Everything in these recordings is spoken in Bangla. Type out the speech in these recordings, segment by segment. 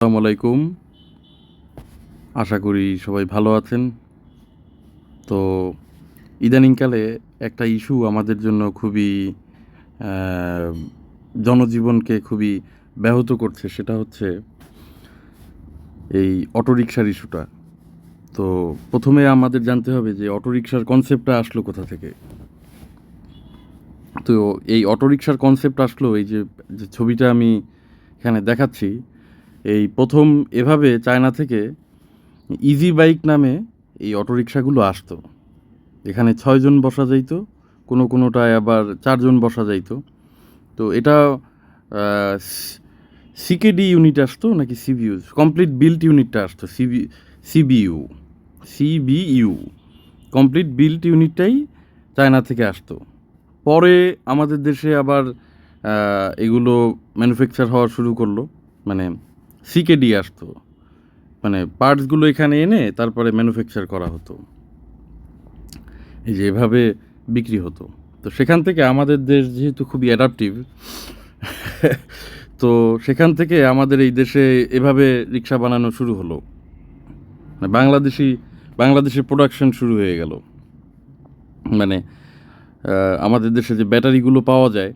আসসালামু আলাইকুম। আশা করি সবাই ভালো আছেন। তো ইদানিংকালে একটা ইস্যু আমাদের জন্য খুবই আ জনজীবনকে খুবই ব্যাহত করছে। সেটা হচ্ছে এই অটোরিকশার ইস্যুটা। তো ১ম এ আমাদের জানতে হবে যে অটোরিকশার কনসেপ্টটা আসলো কোথা থেকে? তো এই অটোরিকশার কনসেপ্ট আসলো এই যে ছবিটা আমি এখানে দেখাচ্ছি, এই ১ম এভাবে চায়না থেকে ইজি বাইক নামে এই অটোরিকশাগুলো আসতো। এখানে ৬ জন বসা যাইতো, কোনোটায় আবার ৪ জন বসা যাইতো। তো এটা আ সিকেডি ইউনিট আসতো নাকি সিবিইউ? কমপ্লিট বিল্ট ইউনিটটা আসতো সিবিইউ, সিবিইউ। কমপ্লিট বিল্ট ইউনিটটাই চায়না থেকে আসতো। পরে আমাদের দেশে আবার আ এগুলো ম্যানুফ্যাকচার হওয়া শুরু করলো। মানে সিকেডি আসতো। মানে পার্টসগুলো এখানে এনে তারপরে ম্যানুফ্যাকচার করা হতো। এই যে এভাবে বিক্রি হতো। তো সেখান থেকে আমাদের দেশ যেহেতু খুবই অ্যাডাপটিভ তো সেখান থেকে আমাদের এই দেশে এভাবে রিক্সা বানানো শুরু হলো। মানে বাংলাদেশে প্রোডাকশন শুরু হয়ে গেল। মানে আমাদের দেশে যে ব্যাটারিগুলো পাওয়া যায়,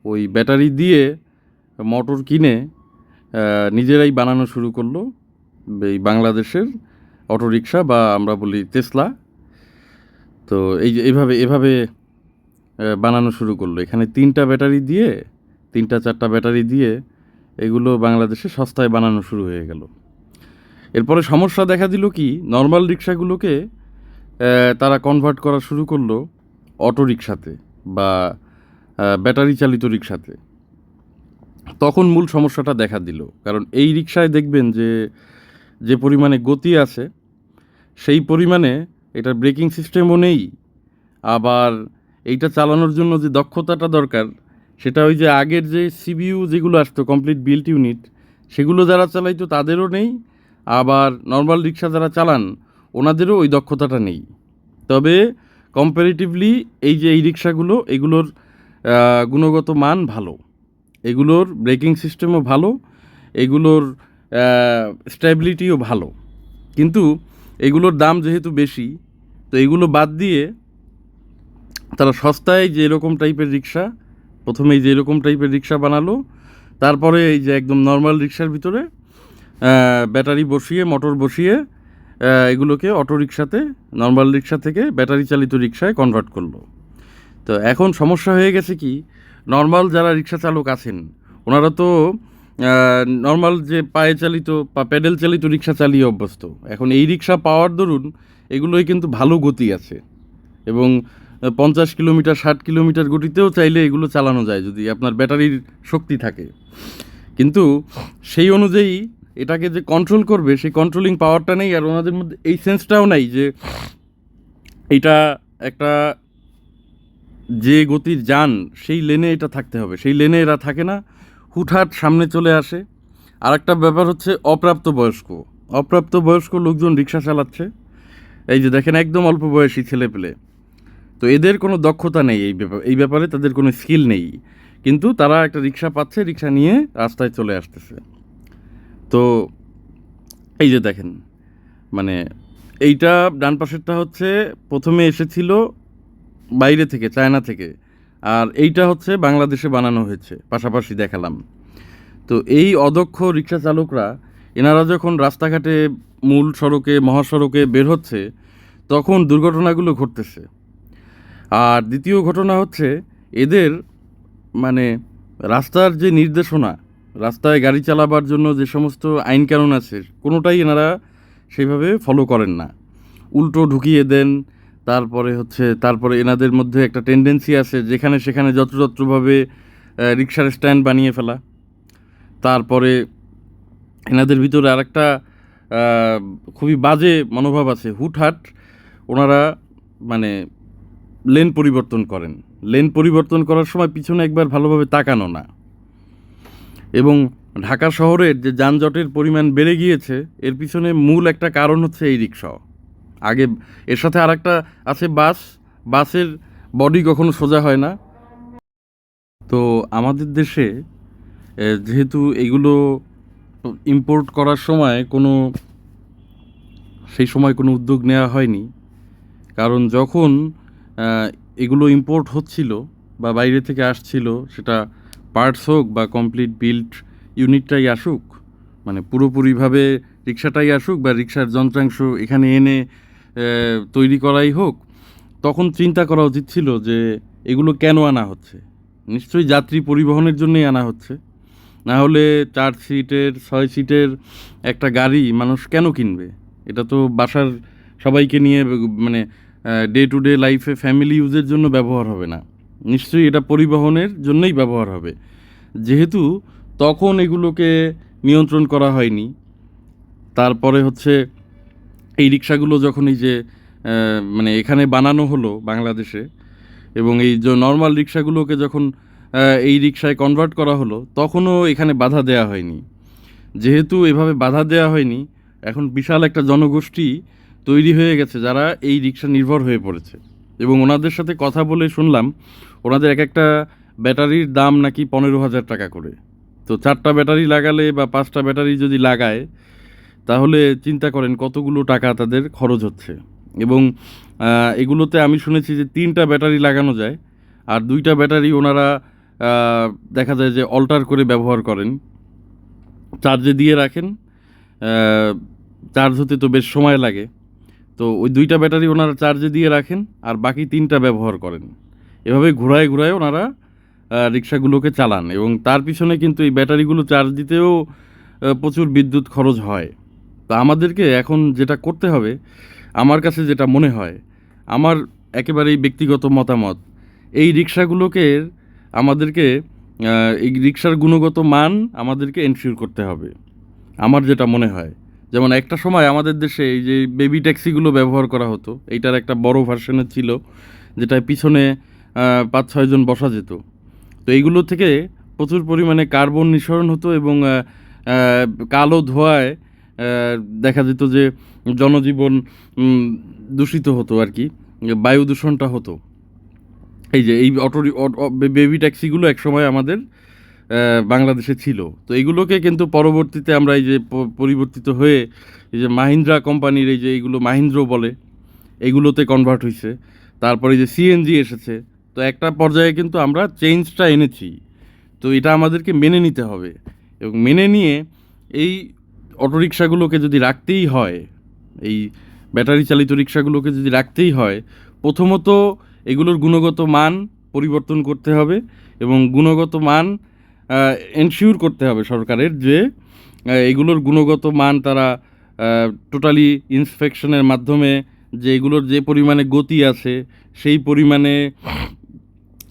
ওই ব্যাটারি দিয়ে মোটর কিনে নিজেরাই বানানো শুরু করলো এই বাংলাদেশের অটোরিকশা বা আমরা বলি টেসলা। তো এই যে এভাবে বানানো শুরু করলো। এখানে ৩টা ব্যাটারি দিয়ে ৩টা ৪টা ব্যাটারি দিয়ে এগুলো বাংলাদেশে সস্তায় বানানো শুরু হয়ে গেল। এরপরে সমস্যা দেখা দিল কি, নরমাল রিক্সাগুলোকে তারা কনভার্ট করা শুরু করলো অটোরিকশাতে বা ব্যাটারি চালিত রিক্সাতে। তখন মূল সমস্যাটা দেখা দিল। কারণ এই রিক্সায় দেখবেন যে পরিমাণে গতি আছে, সেই পরিমাণে এটার ব্রেকিং সিস্টেমও নেই। আবার এইটা চালানোর জন্য যে দক্ষতাটা দরকার, সেটা ওই যে আগের যে সিবিইউ যেগুলো আসতো কমপ্লিট বিল্ট ইউনিট, সেগুলো যারা চালাইতো তাদেরও নেই। আবার নরমাল রিক্সা যারা চালান, ওনাদেরও ওই দক্ষতাটা নেই। তবে কম্প্যারেটিভলি এই রিক্সাগুলো এগুলোর গুণগত মান ভালো। এগুলোর ব্রেকিং সিস্টেমও ভালো, এগুলোর স্ট্যাবিলিটিও ভালো। কিন্তু এগুলোর দাম যেহেতু বেশি, তো এগুলো বাদ দিয়ে তারা সস্তায় যে এরকম টাইপের রিক্সা, প্রথমেই যে এরকম টাইপের রিক্সা বানালো, তারপরে এই যে একদম নর্মাল রিক্সার ভিতরে ব্যাটারি বসিয়ে মোটর বসিয়ে এগুলোকে অটো রিক্সাতে, নর্মাল রিক্সা থেকে ব্যাটারি চালিত রিক্সায় কনভার্ট করলো। তো এখন সমস্যা হয়ে গেছে কি, নর্মাল যারা রিক্সা চালক আছেন ওনারা তো নর্মাল যে পায়ে চালিত বা প্যাডেল চালিত রিক্সা চালিয়ে অভ্যস্ত। এখন এই রিক্সা পাওয়ার দরুন এগুলোই কিন্তু ভালো গতি আছে এবং ৫০ কিলোমিটার ৬০ কিলোমিটার গতিতেও চাইলে এগুলো চালানো যায় যদি আপনার ব্যাটারির শক্তি থাকে। কিন্তু সেই অনুযায়ী এটাকে যে কন্ট্রোল করবে সেই কন্ট্রোলিং পাওয়ারটা নেই, আর ওনাদের মধ্যে এই সেন্সটাও নাই যে এটা একটা যে গতির যান সেই লেনে এটা থাকতে হবে, সেই লেনে এরা থাকে না, হুটহাট সামনে চলে আসে। আর একটা ব্যাপার হচ্ছে অপ্রাপ্তবয়স্ক লোকজন রিক্সা চালাচ্ছে। এই যে দেখেন একদম অল্প বয়সী ছেলেপেলে, তো এদের কোনো দক্ষতা নেই এই ব্যাপারে তাদের কোনো স্কিল নেই, কিন্তু তারা একটা রিক্সা পাচ্ছে, রিক্সা নিয়ে রাস্তায় চলে আসতেছে। তো এই যে দেখেন, মানে এইটা ডান পাশেরটা হচ্ছে প্রথমে এসেছিল বাইরে থেকে, চায়না থেকে, আর এইটা হচ্ছে বাংলাদেশে বানানো হয়েছে, পাশাপাশি দেখালাম। তো এই অদক্ষ রিক্সা চালকরা এনারা যখন রাস্তাঘাটে মূল সড়কে মহাসড়কে বের হচ্ছে, তখন দুর্ঘটনাগুলো ঘটতেছে। আর দ্বিতীয় ঘটনা হচ্ছে এদের মানে রাস্তার যে নির্দেশনা, রাস্তায় গাড়ি চালাবার জন্য যে সমস্ত আইনকানুন আছে কোনোটাই এনারা সেইভাবে ফলো করেন না, উল্টো ঢুকিয়ে দেন। তারপরে এনাদের মধ্যে একটা টেন্ডেন্সি আছে যেখানে সেখানে যত্রতত্রভাবে রিক্সার স্ট্যান্ড বানিয়ে ফেলা। তারপরে এনাদের ভিতরে আরেকটা খুবই বাজে মনোভাব আছে, হুটহাট ওনারা মানে লেন পরিবর্তন করেন। লেন পরিবর্তন করার সময় পিছনে একবার ভালোভাবে তাকানো না। এবং ঢাকা শহরের যে যানজটের পরিমাণ বেড়ে গিয়েছে, এর পিছনে মূল একটা কারণ হচ্ছে এই রিক্সা। আগে এর সাথে আরেকটা আছে বাসের বডি কখনো সোজা হয় না। তো আমাদের দেশে যেহেতু এগুলো ইম্পোর্ট করার সময় সেই সময় কোনো উদ্যোগ নেওয়া হয়নি। কারণ যখন এগুলো ইম্পোর্ট হচ্ছিল বা বাইরে থেকে আসছিল, সেটা পার্টস হোক বা কমপ্লিট বিল্ড ইউনিটটাই আসুক, মানে পুরোপুরিভাবে রিক্সাটাই আসুক বা রিক্সার যন্ত্রাংশ এখানে এনে তৈরি করাই হোক, তখন চিন্তা করা উচিত ছিল যে এগুলো কেন আনা হচ্ছে। নিশ্চয়ই যাত্রী পরিবহনের জন্যই আনা হচ্ছে, না হলে 4 সিটের 6 সিটের একটা গাড়ি মানুষ কেন কিনবে? এটা তো বাসার সবাইকে নিয়ে মানে ডে টু ডে লাইফে ফ্যামিলি ইউজের জন্য ব্যবহার হবে না, নিশ্চয়ই এটা পরিবহনের জন্যই ব্যবহার হবে। যেহেতু তখন এগুলোকে নিয়ন্ত্রণ করা হয়নি, তারপরে হচ্ছে এই রিক্সাগুলো যখন এই যে মানে এখানে বানানো হলো বাংলাদেশে, এবং এই যে নর্মাল রিক্সাগুলোকে যখন এই রিক্সায় কনভার্ট করা হলো, তখনও এখানে বাধা দেওয়া হয়নি। যেহেতু এভাবে বাধা দেওয়া হয়নি, এখন বিশাল একটা জনগোষ্ঠী তৈরি হয়ে গেছে যারা এই রিক্সা নির্ভর হয়ে পড়েছে। এবং ওনাদের সাথে কথা বলে শুনলাম ওনাদের এক একটা ব্যাটারির দাম নাকি 15,000 টাকা করে। তো 4টা ব্যাটারি লাগালে বা 5টা ব্যাটারি যদি লাগায়, তাহলে চিন্তা করেন কতগুলো টাকা তাদের খরচ হচ্ছে। এবং এগুলোতে আমি শুনেছি যে 3টা ব্যাটারি লাগানো যায়, আর 2টা ব্যাটারি ওনারা দেখা যায় যে অল্টার করে ব্যবহার করেন, চার্জে দিয়ে রাখেন। চার্জ হতে তো বেশ সময় লাগে, তো ওই 2টা ব্যাটারি ওনারা চার্জে দিয়ে রাখেন আর বাকি 3টা ব্যবহার করেন। এভাবে ঘুরায় ঘুরায় ওনারা রিক্সাগুলোকে চালান, এবং তার পিছনে কিন্তু এই ব্যাটারিগুলো চার্জ দিতেও প্রচুর বিদ্যুৎ খরচ হয়। তা আমাদেরকে এখন যেটা করতে হবে, আমার কাছে যেটা মনে হয়, আমার একেবারেই ব্যক্তিগত মতামত, এই রিক্সাগুলোকে আমাদেরকে এই রিক্সার গুণগত মান আমাদেরকে এনশিওর করতে হবে। আমার যেটা মনে হয়, যেমন একটা সময় আমাদের দেশে এই যে বেবি ট্যাক্সিগুলো ব্যবহার করা হতো, এইটার একটা বড় ভার্সনের ছিল যেটায় পিছনে 5-6 জন বসা যেত। তো এইগুলো থেকে প্রচুর পরিমাণে কার্বন নিঃসরণ হতো, এবং কালো ধোঁয়ায় দেখা যেত যে জনজীবন দূষিত হতো আর কি, বায়ু দূষণটা হতো। এই যে এই বেবি ট্যাক্সিগুলো একসময় আমাদের বাংলাদেশে ছিল। তো এইগুলোকে কিন্তু পরবর্তীতে আমরা এই যে পরিবর্তিত হয়ে এই যে মাহিন্দ্রা কোম্পানির এই যে এইগুলো মাহিন্দ্র বলে, এইগুলোতে কনভার্ট হয়েছে। তারপরে যে সিএনজি এসেছে। তো একটা পর্যায়ে কিন্তু আমরা চেঞ্জটা এনেছি। তো এটা আমাদেরকে মেনে নিতে হবে, এবং মেনে নিয়ে এই অটোরিকশাগুলোকে যদি রাখতেই হয়, এই ব্যাটারি চালিত রিক্সাগুলোকে যদি রাখতেই হয়, প্রথমত এগুলোর গুণগত মান পরিবর্তন করতে হবে, এবং গুণগত মান এনশিওর করতে হবে সরকারের যে এগুলোর গুণগত মান তারা টোটালি ইন্সপেকশনের মাধ্যমে, যে এগুলোর যে পরিমাণে গতি আছে সেই পরিমাণে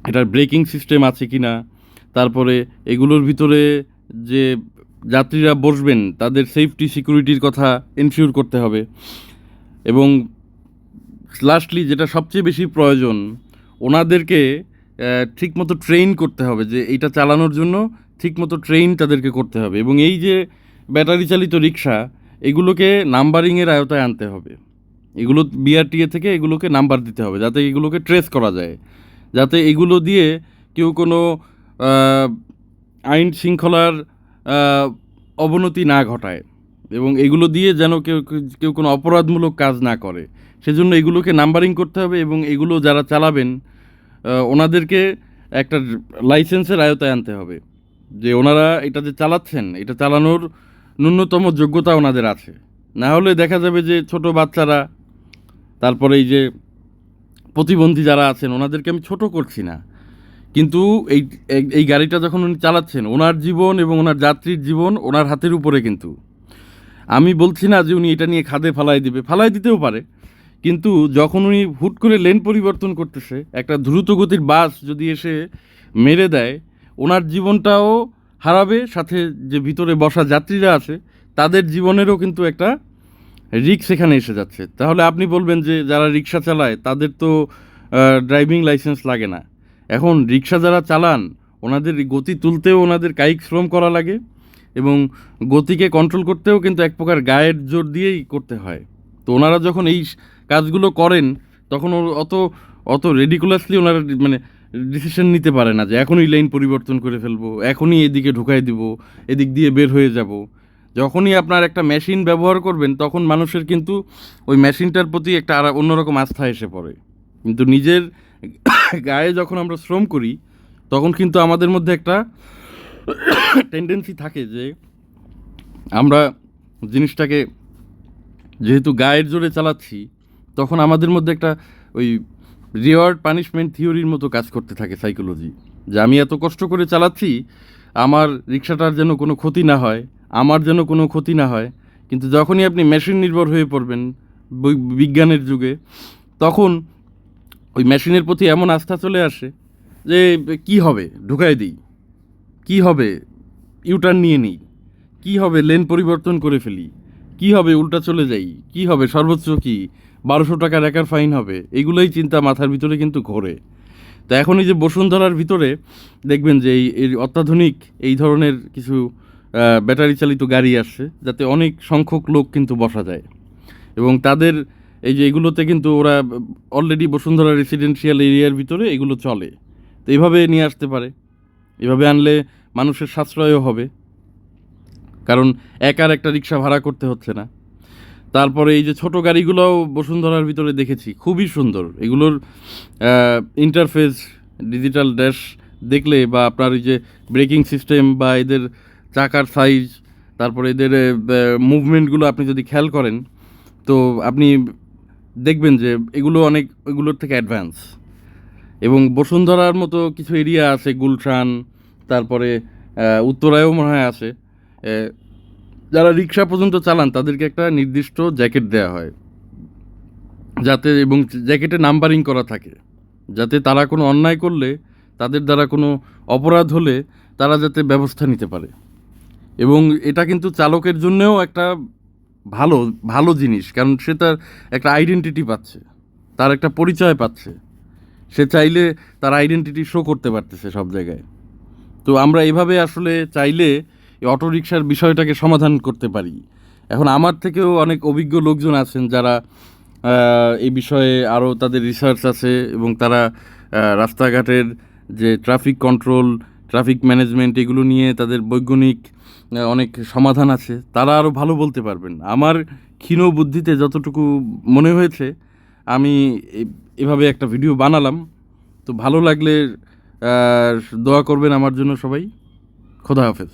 এটার ব্রেকিং সিস্টেম আছে কি না, তারপরে এগুলোর ভিতরে যে যাত্রীরা বসবেন তাদের সেফটি সিকিউরিটির কথা এনশিওর করতে হবে। এবং লাস্টলি যেটা সবচেয়ে বেশি প্রয়োজন, ওনাদেরকে ঠিকমতো ট্রেন করতে হবে, যে এইটা চালানোর জন্য ঠিকমতো ট্রেন তাদেরকে করতে হবে। এবং এই যে ব্যাটারি চালিত রিক্সা, এগুলোকে নাম্বারিংয়ের আওতায় আনতে হবে। এগুলো বিআরটিএ থেকে এগুলোকে নাম্বার দিতে হবে, যাতে এগুলোকে ট্রেস করা যায়, যাতে এগুলো দিয়ে কেউ কোনো আইন শৃঙ্খলার অবনতি না ঘটায়, এবং এগুলো দিয়ে যেন কেউ কোনো অপরাধমূলক কাজ না করে। সেজন্য এগুলোকে নাম্বারিং করতে হবে, এবং এগুলো যারা চালাবেন ওনাদেরকে একটা লাইসেন্সের আওতায় আনতে হবে, যে ওনারা এটা যে চালাচ্ছেন এটা চালানোর ন্যূনতম যোগ্যতা ওনাদের আছে। না হলে দেখা যাবে যে ছোট বাচ্চারা, তারপরে এই যে প্রতিবন্ধী যারা আছেন, ওনাদেরকে আমি ছোট করছি না, কিন্তু এই গাড়িটা যখন উনি চালাচ্ছেন, ওনার জীবন এবং ওনার যাত্রীর জীবন ওনার হাতের উপরে। কিন্তু আমি বলছি না যে উনি এটা নিয়ে খাদে ফালাই দিতেও পারে, কিন্তু যখন উনি হুট করে লেন পরিবর্তন করতেছে, একটা দ্রুত গতির বাস যদি এসে মেরে দেয়, ওনার জীবনটাও হারাবে, সাথে যে ভিতরে বসা যাত্রীরা আছে তাদের জীবনেরও কিন্তু একটা রিস্ক এখানে এসে যাচ্ছে। তাহলে আপনি বলবেন যে যারা রিক্সা চালায় তাদের তো ড্রাইভিং লাইসেন্স লাগে না। এখন রিক্সা যারা চালান, ওনাদের গতি তুলতেও ওনাদের কায়িক শ্রম করা লাগে, এবং গতিকে কন্ট্রোল করতেও কিন্তু এক প্রকার গায়ের জোর দিয়েই করতে হয়। তো ওনারা যখন এই কাজগুলো করেন, তখন অত রেডিকুলাসলি ওনারা মানে ডিসিশন নিতে পারে না যে এখনই লাইন পরিবর্তন করে ফেলবো, এখনই এদিকে ঢুকাই দিব, এদিক দিয়ে বের হয়ে যাব। যখনই আপনার একটা মেশিন ব্যবহার করবেন তখন মানুষের কিন্তু ওই মেশিনটার প্রতি একটা অন্যরকম আস্থা এসে পড়ে। কিন্তু নিজের গায়ে যখন আমরা শ্রম করি তখন কিন্তু আমাদের মধ্যে একটা টেন্ডেন্সি থাকে যে আমরা জিনিসটাকে যেহেতু গায়ের জোরে চালাচ্ছি, তখন আমাদের মধ্যে একটা ওই রিওয়ার্ড পানিশমেন্ট থিওরির মতো কাজ করতে থাকে সাইকোলজি, যে আমি এত কষ্ট করে চালাচ্ছি, আমার রিক্সাটার যেন কোনো ক্ষতি না হয়, আমার যেন কোনো ক্ষতি না হয়। কিন্তু যখনই আপনি মেশিন নির্ভর হয়ে পড়বেন বিজ্ঞানের যুগে, তখন ওই মেশিনের প্রতি এমন আস্থা চলে আসে যে কি হবে ঢুকাই দিই, কি হবে ইউটার্ন নিয়ে নিই, কি হবে লেন পরিবর্তন করে ফেলি, কি হবে উল্টা চলে যাই, কি হবে সর্বোচ্চ কি 1200 টাকা রেকার ফাইন হবে, এগুলোই চিন্তা মাথার ভিতরে কিন্তু ঘোরে। তো এখন এই যে বসুন্ধরার ভিতরে দেখবেন যে এই অত্যাধুনিক এই ধরনের কিছু ব্যাটারি চালিত গাড়ি আসছে, যাতে অনেক সংখ্যক লোক কিন্তু বসা যায়, এবং তাদের এই যে এগুলোতে কিন্তু ওরা অলরেডি বসুন্ধরা রেসিডেন্সিয়াল এরিয়ার ভিতরে এগুলো চলে। তো এইভাবে নিয়ে আসতে পারে, এভাবে আনলে মানুষের সাশ্রয়ও হবে, কারণ একার একটা রিক্সা ভাড়া করতে হচ্ছে না। তারপরে এই যে ছোট গাড়িগুলোও বসুন্ধরার ভিতরে দেখেছি, খুবই সুন্দর এগুলোর ইন্টারফেস, ডিজিটাল ড্যাশ দেখলে, বা আপনার এই যে ব্রেকিং সিস্টেম বা এদের চাকার সাইজ, তারপরে এদের মুভমেন্টগুলো আপনি যদি খেয়াল করেন, তো আপনি দেখবেন যে এগুলোর থেকে অ্যাডভান্স। এবং বসুন্ধরার মতো কিছু এরিয়া আছে, গুলশান, তারপরে উত্তরায়ও মনে হয় আছে, যারা রিক্সা পর্যন্ত চালান তাদেরকে একটা নির্দিষ্ট জ্যাকেট দেওয়া হয়, যাতে এবং জ্যাকেটে নাম্বারিং করা থাকে, যাতে তারা কোনো অন্যায় করলে, তাদের দ্বারা কোনো অপরাধ হলে তারা যাতে ব্যবস্থা নিতে পারে। এবং এটা কিন্তু চালকের জন্যও একটা ভালো ভালো জিনিস, কারণ সে তার একটা আইডেন্টিটি পাচ্ছে, তার একটা পরিচয় পাচ্ছে, সে চাইলে তার আইডেন্টিটি শো করতে পারতেছে সব জায়গায়। তো আমরা এভাবে আসলে চাইলে এই অটোরিকশার বিষয়টাকে সমাধান করতে পারি। এখন আমার থেকেও অনেক অভিজ্ঞ লোকজন আছেন যারা এই বিষয়ে আরও তাদের রিসার্চ আছে, এবং তারা রাস্তাঘাটের যে ট্রাফিক কন্ট্রোল, ট্রাফিক ম্যানেজমেন্ট, এগুলো নিয়ে তাদের বৈজ্ঞানিক অনেক সমাধান আছে, তারা আরও ভালো বলতে পারবেন। আমার ক্ষীণ বুদ্ধিতে যতটুকু মনে হয়েছে, আমি এভাবে একটা ভিডিও বানালাম। তো ভালো লাগলে দোয়া করবেন আমার জন্য সবাই। খোদা হাফেজ।